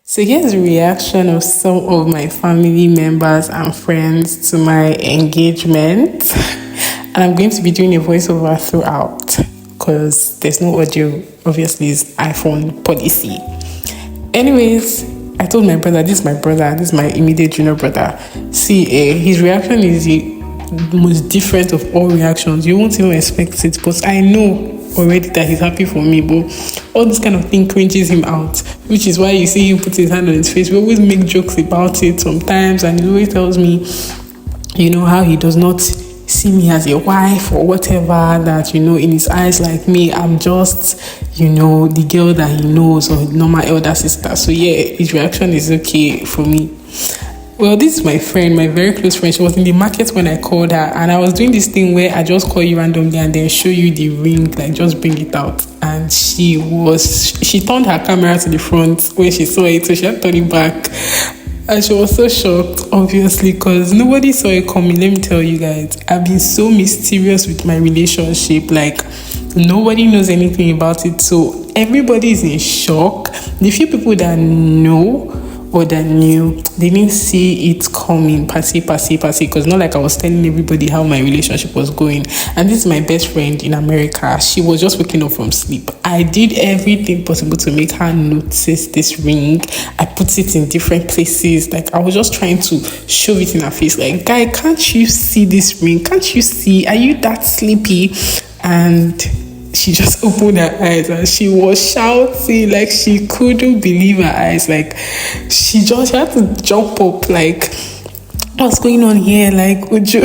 So here's the reaction of some of my family members and friends to my engagement. And I'm going to be doing a voiceover throughout because there's no audio. Obviously, it's iPhone policy. Anyways, I told my brother, this is my immediate junior brother. See, his reaction is the most different of all reactions. You won't even expect it, but I know already that he's happy for me, but all this kind of thing cringes him out, which is why you see him put his hand on his face. We always make jokes about it sometimes, and he always tells me, how he does not see me as a wife or whatever, that, in his eyes, like me, I'm just, the girl that he knows, or normal elder sister. So yeah, his reaction is okay for me. Well, this is my friend, my very close friend. She was in the market when I called her, and I was doing this thing where I just call you randomly and then show you the ring, like just bring it out. And she turned her camera to the front when she saw it, so she had to turn it back. And she was so shocked, obviously, because nobody saw it coming. Let me tell you guys, I've been so mysterious with my relationship. Like, nobody knows anything about it. So everybody is in shock. The few people that know or that knew, they didn't see it coming, per se, because not like I was telling everybody how my relationship was going. And this is my best friend in America. She was just waking up from sleep. I did everything possible to make her notice this ring. I put it in different places. Like, I was just trying to show it in her face. Like, guy, can't you see this ring? Can't you see? Are you that sleepy? And she just opened her eyes and she was shouting, like she couldn't believe her eyes. Like, she had to jump up, like, what's going on here? Like, would you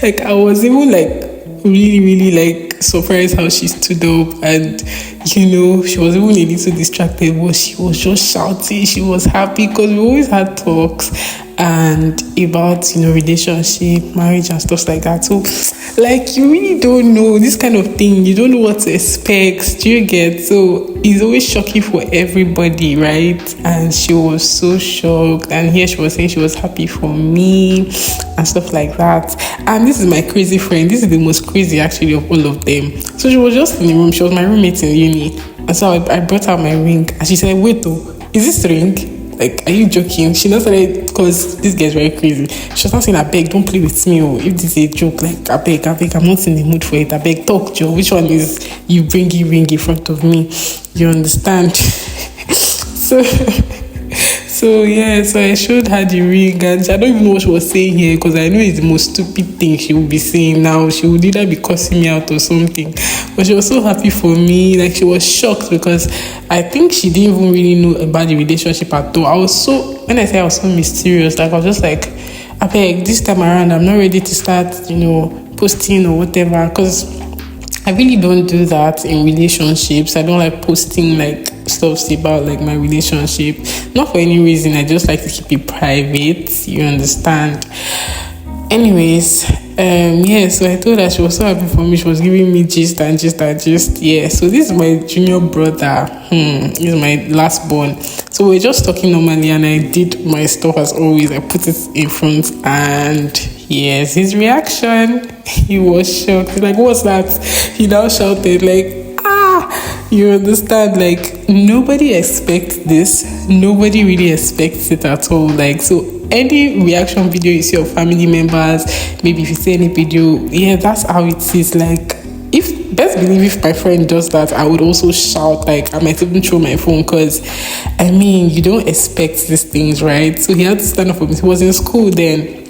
like, I was even like really like surprised how she stood up, and she was even a little distracted, but she was just shouting. She was happy because we always had talks and about relationship, marriage and stuff like that. So like, you really don't know this kind of thing. You don't know what to expect. Do you get? So it's always shocking for everybody, right? And she was so shocked, and here she was saying she was happy for me and stuff like that. And this is my crazy friend. This is the most crazy actually of all of them. So she was just in the room. She was my roommate in uni, and so I brought out my ring, and she said, wait though, is this ring? Like, are you joking? She not started, because this guy's very crazy. She was not saying, I beg, don't play with me. Or if this is a joke, like, I beg, I'm not in the mood for it. I beg, talk, Joe. Which one is you bringing ring in front of me? You understand? So I showed her the ring, and I don't even know what she was saying here, because I know it's the most stupid thing she would be saying now. She would either be cussing me out or something. But she was so happy for me. Like, she was shocked because I think she didn't even really know about the relationship at all. When I say I was so mysterious, like, I was just like, I beg, this time around, I'm not ready to start, posting or whatever, because I really don't do that in relationships. I don't like posting like stuff about like my relationship. Not for any reason. I just like to keep it private. You understand? Anyways, so I told her she was so happy for me. She was giving me gist. Yeah. So this is my junior brother. This is my last born. So we're just talking normally, and I did my stuff as always. I put it in front, and yes, his reaction. He was shocked. He's like, what's that? He now shouted like, you understand? Like, nobody expects this. Nobody really expects it at all. Like, so any reaction video you see of family members, maybe if you see any video, yeah, that's how it is. Like, if best believe if my friend does that, I would also shout. Like, I might even throw my phone, because you don't expect these things, right? So he had to stand up for me. He was in school then.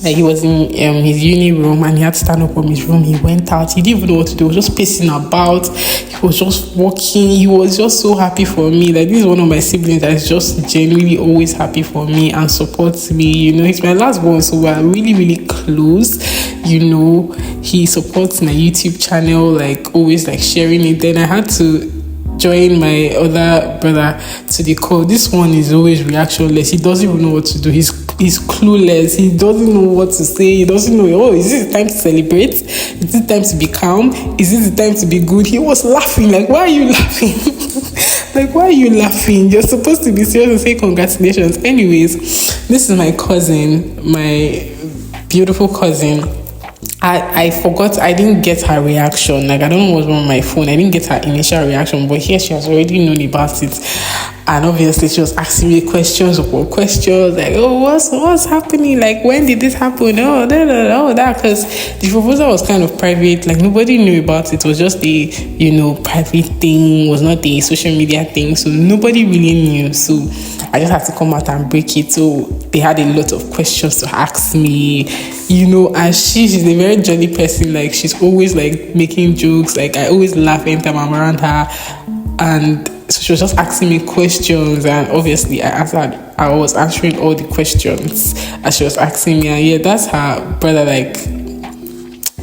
Like, he was in his uni room, and he had to stand up from his room. He went out. He didn't even know what to do. He was just pacing about. He was just walking. He was just so happy for me. Like, this is one of my siblings that is just genuinely always happy for me and supports me. He's my last one, so we're really, really close. He supports my YouTube channel, like, always like sharing it. Then I had to join my other brother to the call. This one is always reactionless. He doesn't even know what to do. He's clueless. He doesn't know what to say. He doesn't know, is this the time to celebrate? Is this the time to be calm? Is this the time to be good? He was laughing. Like, why are you laughing? Like, why are you laughing? You're supposed to be serious and say congratulations. Anyways, this is my cousin, my beautiful cousin. I forgot, I didn't get her reaction. Like, I don't know what was wrong with my phone. I didn't get her initial reaction, but here she has already known about it. And obviously she was asking me questions upon questions, like, oh, what's happening? Like, when did this happen? Oh, that, because the proposal was kind of private, like nobody knew about it. It was just a, private thing, it was not a social media thing, so nobody really knew. So I just had to come out and break it. So they had a lot of questions to ask me, and she's a very jolly person. Like, she's always like making jokes. Like, I always laugh anytime I'm around her. And so she was just asking me questions, and obviously I was answering all the questions as she was asking me. And yeah, that's her brother, like,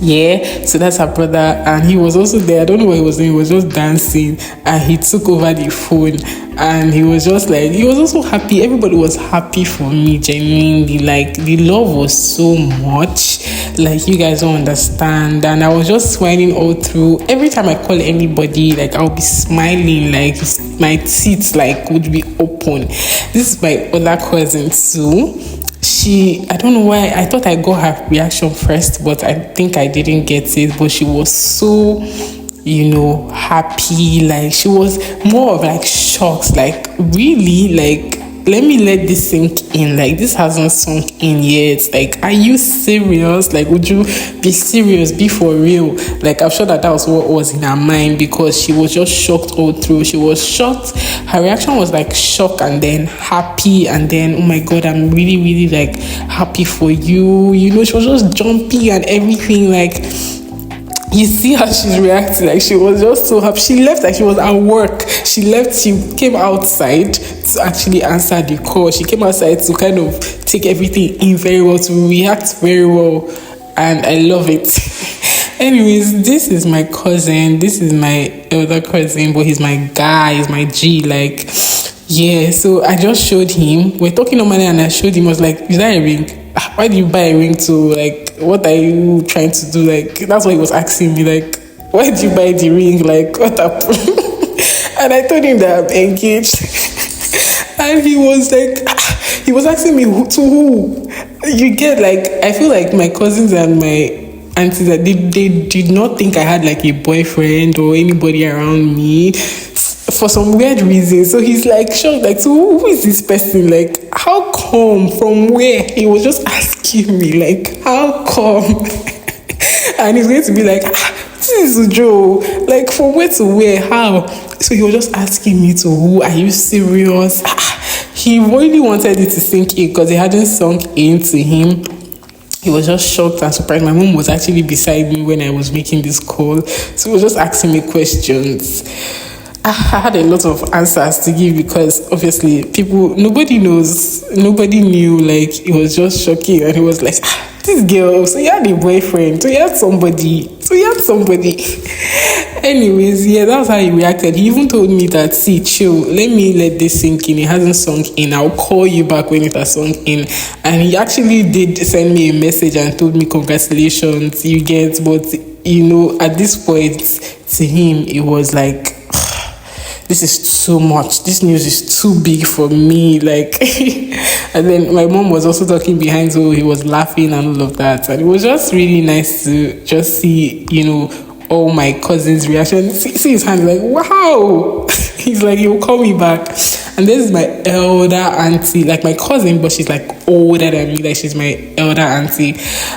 yeah, so that's her brother, and he was also there. I don't know what he was doing. He was just dancing, and he took over the phone, and he was just like, he was also happy. Everybody was happy for me, genuinely. Like, the love was so much, like, you guys don't understand. And I was just smiling all through. Every time I call anybody, like, I'll be smiling, like my teeth like would be open. This is my other cousin too. I don't know why, I thought I got her reaction first, but I think I didn't get it. But she was so, happy. Like, she was more of like shocked, like, really, like, let me let this sink in. Like, this hasn't sunk in yet. Like, are you serious? Like, would you be serious? Be for real? Like, I'm sure that was what was in her mind, because she was just shocked all through. She was shocked. Her reaction was like shock, and then happy, and then, oh my God, I'm really, really like happy for you. She was just jumpy and everything. Like, you see how she's reacting, like, she was just so happy. She left like she was at work. She came outside to actually answer the call. She came outside to kind of take everything in very well, to react very well, and I love it. Anyways, this is my cousin. This is my elder cousin, but he's my guy, he's my G, like, yeah. So I just showed him. We're talking normally, and I showed him. I was like, is that a ring? Why do you buy a ring to, like, what are you trying to do? Like, that's what he was asking me, like, why did you buy the ring? Like, what happened? And I told him that I'm engaged. And he was like, he was asking me, to who? You get, like, I feel like my cousins and my aunties, that they did not think I had like a boyfriend or anybody around me for some weird reason. So he's like shocked, like, so who is this person? Like, how come? From where? He was just asking me, like, how come? And he's going to be like, this is Joe. Like, from where to where? How? So he was just asking me, to who? Are you serious? He really wanted it to sink in, because it hadn't sunk into him. He was just shocked and surprised. My mom was actually beside me when I was making this call. So he was just asking me questions. I had a lot of answers to give, because obviously nobody knew. Like, it was just shocking. And he was like, this girl, so you had a boyfriend, so you had somebody. Anyways, yeah, that's how he reacted. He even told me that, see, chill, let me let this sink in. It hasn't sunk in. I'll call you back when it has sunk in. And he actually did send me a message and told me, congratulations, you get. But, at this point, to him, it was like, this is too much. This news is too big for me. Like, and then my mom was also talking behind, so he was laughing and all of that. And it was just really nice to just see, all my cousins' reaction. See his hand, like, wow. He's like, he'll call me back. And this is my elder auntie, like my cousin, but she's like older than me. Like, she's my elder auntie.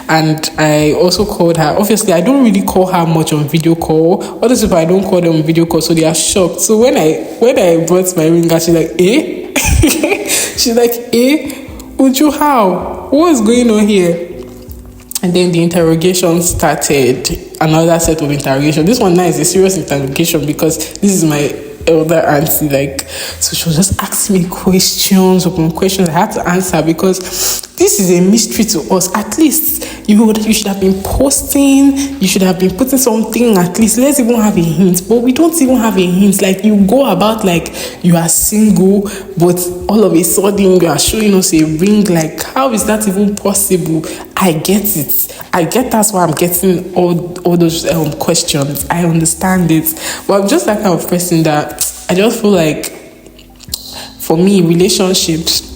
And I also called her. Obviously, I don't really call her much on video call. Other people, I don't call them on video call, so they are shocked. So when I brought my ring, she's like, eh? She's like, eh? Uju, how? What's going on here? And then the interrogation started. Another set of interrogation. This one now is a serious interrogation, because this is my elder auntie. Like, so she was just asking me questions upon questions. I had to answer, because this is a mystery to us. At least you should have been posting. You should have been putting something. At least let's even have a hint. But we don't even have a hint. Like, you go about like you are single, but all of a sudden you are showing us a ring. Like, how is that even possible? I get it. I get that's why I'm getting all those questions. I understand it. But I'm just that kind of person that I just feel like, for me, relationships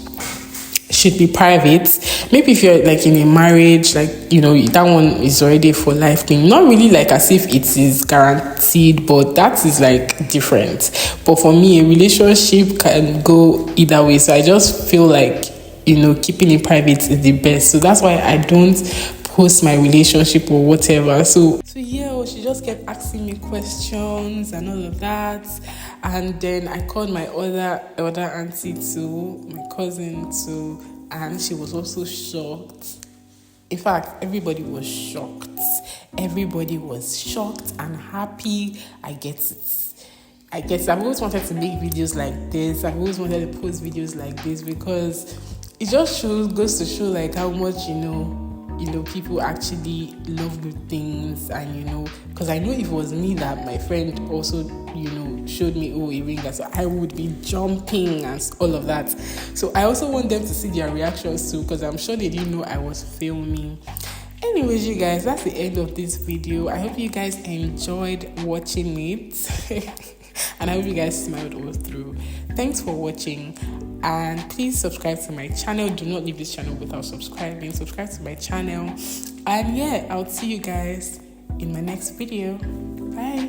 should be private. Maybe if you're like in a marriage, like, you know, that one is already for life thing. Not really like as if it is guaranteed, but that is like different. But for me, a relationship can go either way. So I just feel like, you know, keeping it private is the best. So that's why I don't post my relationship or whatever. So yeah, she just kept asking me questions and all of that. And then I called my other auntie too, my cousin too, and she was also shocked. In fact, everybody was shocked. Everybody was shocked and happy. I get it. I've always wanted to make videos like this. I've always wanted to post videos like this because it just goes to show like how much, you know, people actually love good things. And, you know, because I know if it was me that my friend also, you know, showed me, oh, a ring, so I would be jumping and all of that. So I also want them to see their reactions too, because I'm sure they didn't know I was filming. Anyways, you guys, that's the end of this video. I hope you guys enjoyed watching it. And I hope you guys smiled all through. Thanks for watching. And please subscribe to my channel. Do not leave this channel without subscribing. Subscribe to my channel. And yeah, I'll see you guys in my next video. Bye.